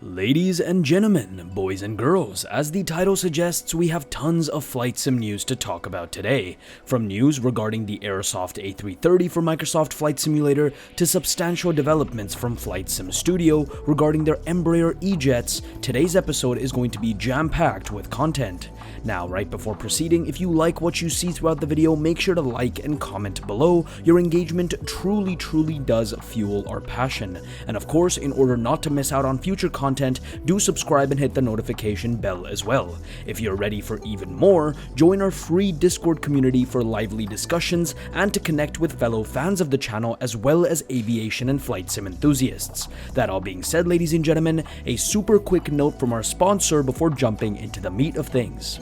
Ladies and gentlemen, boys and girls, as the title suggests, we have tons of flight sim news to talk about today. From news regarding the Aerosoft A330 for Microsoft Flight Simulator to substantial developments from Flight Sim Studio regarding their Embraer E-Jets, today's episode is going to be jam-packed with content. Now, right before proceeding, if you like what you see throughout the video, make sure to like and comment below. Your engagement truly does fuel our passion. And of course, in order not to miss out on future content, do subscribe and hit the notification bell as well. If you're ready for even more, join our free Discord community for lively discussions and to connect with fellow fans of the channel as well as aviation and flight sim enthusiasts. That all being said, ladies and gentlemen, a super quick note from our sponsor before jumping into the meat of things.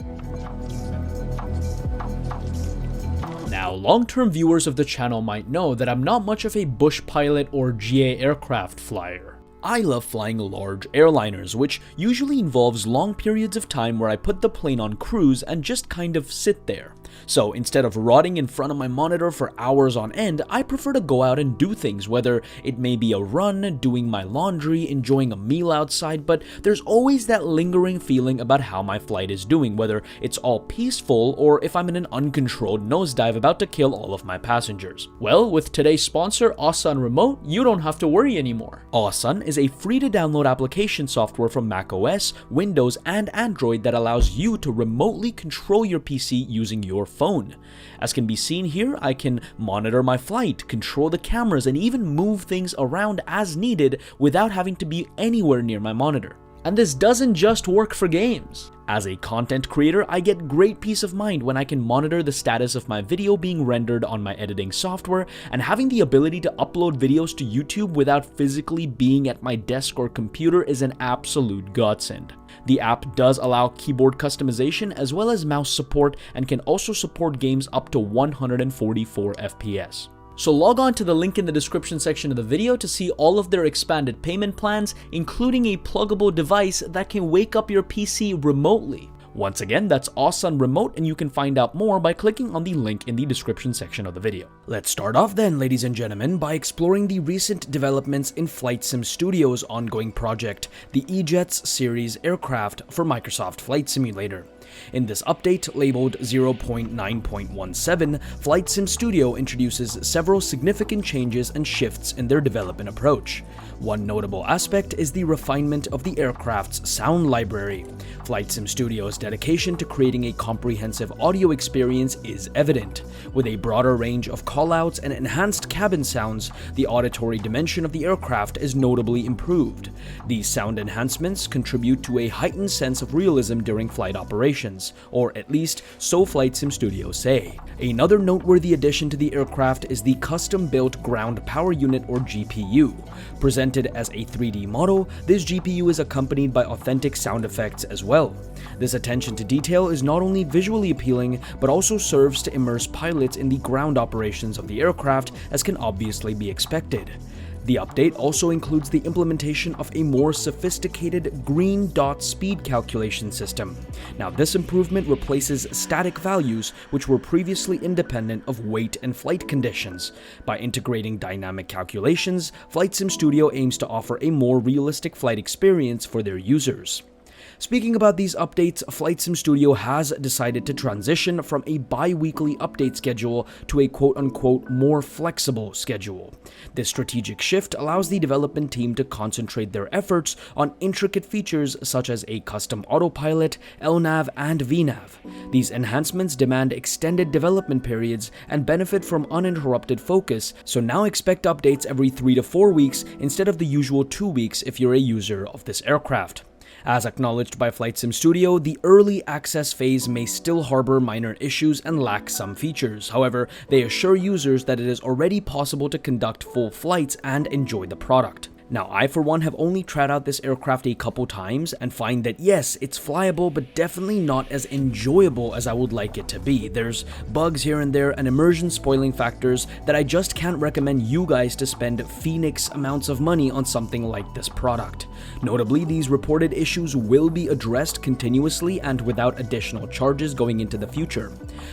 Now, long-term viewers of the channel might know that I'm not much of a bush pilot or GA aircraft flyer. I love flying large airliners, which usually involves long periods of time where I put the plane on cruise and just kind of sit there. So instead of rotting in front of my monitor for hours on end, I prefer to go out and do things, whether it may be a run, doing my laundry, enjoying a meal outside, but there's always that lingering feeling about how my flight is doing, whether it's all peaceful or if I'm in an uncontrolled nosedive about to kill all of my passengers. Well, with today's sponsor, Awesome Remote, you don't have to worry anymore. Awesome is a free-to-download application software from macOS, Windows, and Android that allows you to remotely control your PC using your phone. As can be seen here, I can monitor my flight, control the cameras, and even move things around as needed without having to be anywhere near my monitor. And this doesn't just work for games. As a content creator, I get great peace of mind when I can monitor the status of my video being rendered on my editing software, and having the ability to upload videos to YouTube without physically being at my desk or computer is an absolute godsend. The app does allow keyboard customization as well as mouse support and can also support games up to 144 FPS. So log on to the link in the description section of the video to see all of their expanded payment plans, including a pluggable device that can wake up your PC remotely. Once again, that's Awesome Remote, and you can find out more by clicking on the link in the description section of the video. Let's start off then, ladies and gentlemen, by exploring the recent developments in Flight Sim Studio's ongoing project, the E-Jets series aircraft for Microsoft Flight Simulator. In this update, labeled 0.9.17, Flight Sim Studio introduces several significant changes and shifts in their development approach. One notable aspect is the refinement of the aircraft's sound library. Flight Sim Studio's dedication to creating a comprehensive audio experience is evident. With a broader range of callouts and enhanced cabin sounds, the auditory dimension of the aircraft is notably improved. These sound enhancements contribute to a heightened sense of realism during flight operations, or at least so Flight Sim Studios say. Another noteworthy addition to the aircraft is the custom-built ground power unit, or GPU. Presented as a 3D model, this GPU is accompanied by authentic sound effects as well. This attention to detail is not only visually appealing, but also serves to immerse pilots in the ground operations of the aircraft, as can obviously be expected. The update also includes the implementation of a more sophisticated green dot speed calculation system. Now, this improvement replaces static values which were previously independent of weight and flight conditions. By integrating dynamic calculations, Flight Sim Studio aims to offer a more realistic flight experience for their users. Speaking about these updates, Flight Sim Studio has decided to transition from a bi-weekly update schedule to a quote-unquote more flexible schedule. This strategic shift allows the development team to concentrate their efforts on intricate features such as a custom autopilot, LNAV, and VNAV. These enhancements demand extended development periods and benefit from uninterrupted focus, so now expect updates every 3 to 4 weeks instead of the usual 2 weeks if you're a user of this aircraft. As acknowledged by Flight Sim Studio, the early access phase may still harbor minor issues and lack some features. However, they assure users that it is already possible to conduct full flights and enjoy the product. Now, I for one have only tried out this aircraft a couple times and find that yes, it's flyable, but definitely not as enjoyable as I would like it to be. There's bugs here and there and immersion spoiling factors that I just can't recommend you guys to spend Phoenix amounts of money on something like this product. Notably, these reported issues will be addressed continuously and without additional charges going into the future.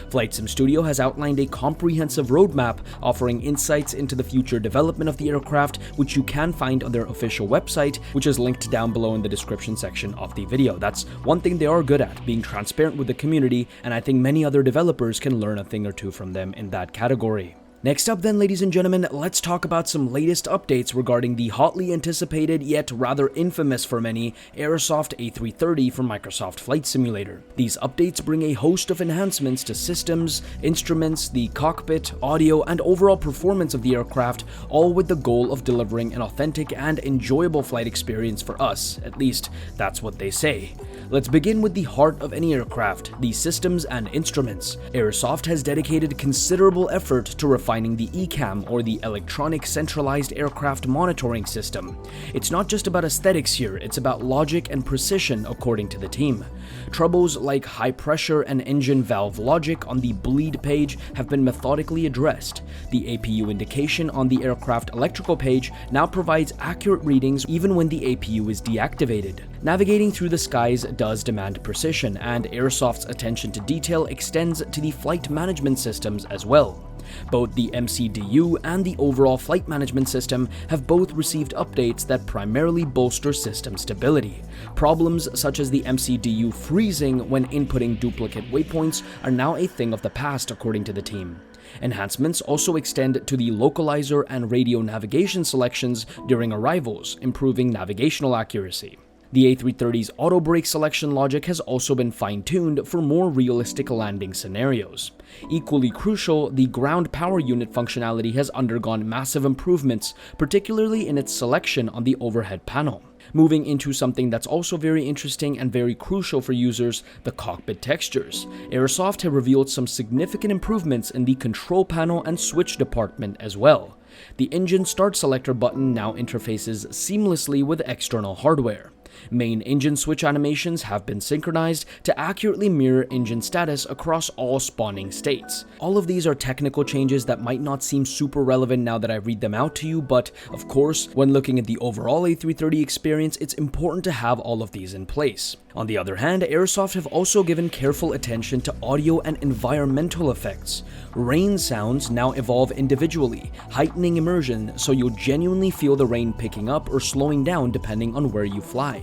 Flight Sim Studio has outlined a comprehensive roadmap offering insights into the future development of the aircraft, which you can find on on their official website, which is linked down below in the description section of the video. That's one thing they are good at, being transparent with the community, and I think many other developers can learn a thing or two from them in that category. Next up then, ladies and gentlemen, let's talk about some latest updates regarding the hotly anticipated, yet rather infamous for many, Aerosoft A330 from Microsoft Flight Simulator. These updates bring a host of enhancements to systems, instruments, the cockpit, audio, and overall performance of the aircraft, all with the goal of delivering an authentic and enjoyable flight experience for us. At least, that's what they say. Let's begin with the heart of any aircraft, the systems and instruments. Aerosoft has dedicated considerable effort to refining the ECAM, or the Electronic Centralized Aircraft Monitoring System. It's not just about aesthetics here, it's about logic and precision, according to the team. Troubles like high pressure and engine valve logic on the bleed page have been methodically addressed. The APU indication on the aircraft electrical page now provides accurate readings even when the APU is deactivated. Navigating through the skies does demand precision, and Aerosoft's attention to detail extends to the flight management systems as well. Both the MCDU and the overall flight management system have both received updates that primarily bolster system stability. Problems such as the MCDU freezing when inputting duplicate waypoints are now a thing of the past, according to the team. Enhancements also extend to the localizer and radio navigation selections during arrivals, improving navigational accuracy. The A330's auto brake selection logic has also been fine-tuned for more realistic landing scenarios. Equally crucial, the ground power unit functionality has undergone massive improvements, particularly in its selection on the overhead panel. Moving into something that's also very interesting and very crucial for users, the cockpit textures. Aerosoft have revealed some significant improvements in the control panel and switch department as well. The engine start selector button now interfaces seamlessly with external hardware. Main engine switch animations have been synchronized to accurately mirror engine status across all spawning states. All of these are technical changes that might not seem super relevant now that I read them out to you, but of course, when looking at the overall A330 experience, it's important to have all of these in place. On the other hand, Aerosoft have also given careful attention to audio and environmental effects. Rain sounds now evolve individually, heightening immersion so you'll genuinely feel the rain picking up or slowing down depending on where you fly.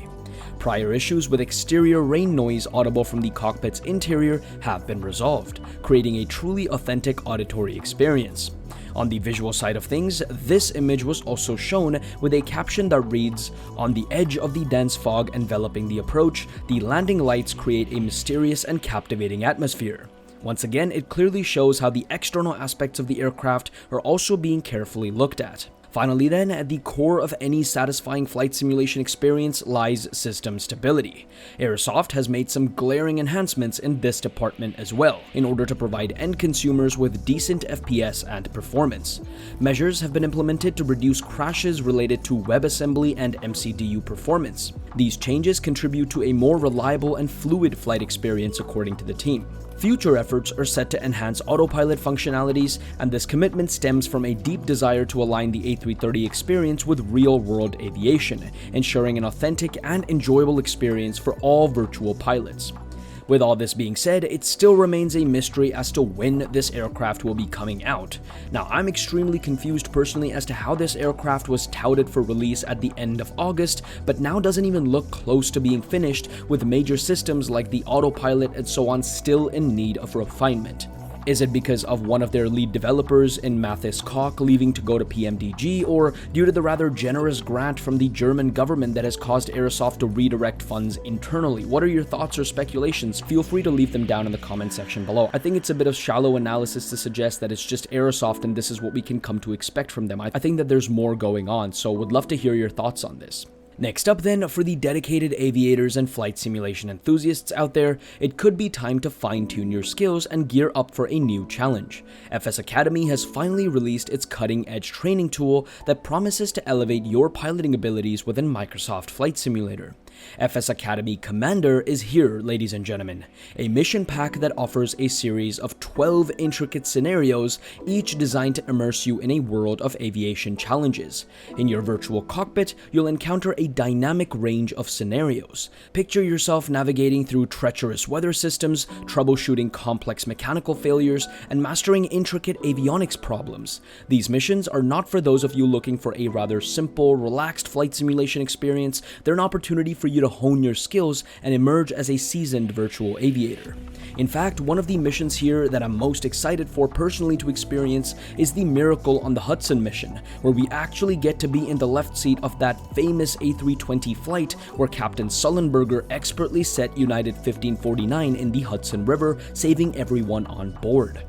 Prior issues with exterior rain noise audible from the cockpit's interior have been resolved, creating a truly authentic auditory experience. On the visual side of things, this image was also shown with a caption that reads, "On the edge of the dense fog enveloping the approach, the landing lights create a mysterious and captivating atmosphere." Once again, it clearly shows how the external aspects of the aircraft are also being carefully looked at. Finally then, at the core of any satisfying flight simulation experience lies system stability. Aerosoft has made some glaring enhancements in this department as well, in order to provide end consumers with decent FPS and performance. Measures have been implemented to reduce crashes related to WebAssembly and MCDU performance. These changes contribute to a more reliable and fluid flight experience, according to the team. Future efforts are set to enhance autopilot functionalities, and this commitment stems from a deep desire to align the A330 experience with real-world aviation, ensuring an authentic and enjoyable experience for all virtual pilots. With all this being said, it still remains a mystery as to when this aircraft will be coming out. Now, I'm extremely confused personally as to how this aircraft was touted for release at the end of August, but now doesn't even look close to being finished, with major systems like the autopilot and so on still in need of refinement. Is it because of one of their lead developers in Mathis Koch leaving to go to PMDG, or due to the rather generous grant from the German government that has caused Aerosoft to redirect funds internally? What are your thoughts or speculations? Feel free to leave them down in the comment section below. I think it's a bit of shallow analysis to suggest that it's just Aerosoft and this is what we can come to expect from them. I think that there's more going on, so would love to hear your thoughts on this. Next up then, for the dedicated aviators and flight simulation enthusiasts out there, it could be time to fine-tune your skills and gear up for a new challenge. FS Academy has finally released its cutting-edge training tool that promises to elevate your piloting abilities within Microsoft Flight Simulator. FS Academy Commander is here, ladies and gentlemen, a mission pack that offers a series of 12 intricate scenarios, each designed to immerse you in a world of aviation challenges. In your virtual cockpit, you'll encounter a dynamic range of scenarios. Picture yourself navigating through treacherous weather systems, troubleshooting complex mechanical failures, and mastering intricate avionics problems. These missions are not for those of you looking for a rather simple, relaxed flight simulation experience. They're an opportunity for you to hone your skills and emerge as a seasoned virtual aviator. In fact, one of the missions here that I'm most excited for personally to experience is the Miracle on the Hudson mission, where we actually get to be in the left seat of that famous A330 flight where Captain Sullenberger expertly set United 1549 in the Hudson River, saving everyone on board.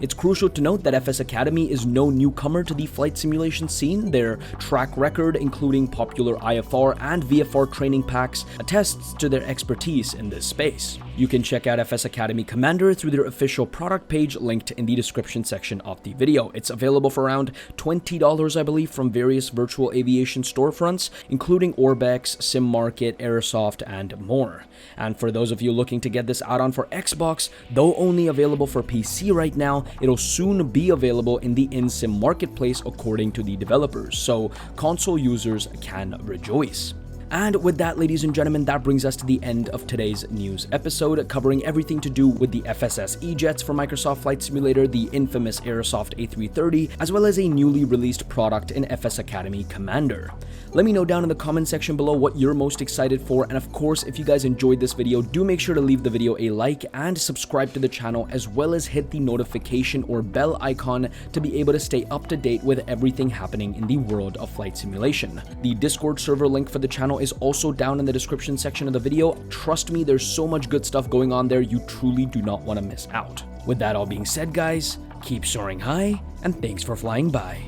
It's crucial to note that FS Academy is no newcomer to the flight simulation scene. Their track record, including popular IFR and VFR training packs, attests to their expertise in this space. You can check out FS Academy Commander through their official product page linked in the description section of the video. It's available for around $20, I believe, from various virtual aviation storefronts, including Orbex, SimMarket, Aerosoft, and more. And for those of you looking to get this add-on for Xbox, though only available for PC right now, it'll soon be available in the in-sim marketplace according to the developers, so console users can rejoice. And with that, ladies and gentlemen, that brings us to the end of today's news episode, covering everything to do with the FSS E-Jets for Microsoft Flight Simulator, the infamous Aerosoft A330, as well as a newly released product in FS Academy Commander. Let me know down in the comment section below what you're most excited for, and of course, if you guys enjoyed this video, do make sure to leave the video a like and subscribe to the channel, as well as hit the notification or bell icon to be able to stay up to date with everything happening in the world of flight simulation. The Discord server link for the channel is also down in the description section of the video. Trust me, there's so much good stuff going on there, you truly do not want to miss out. With that all being said, guys, keep soaring high, and thanks for flying by.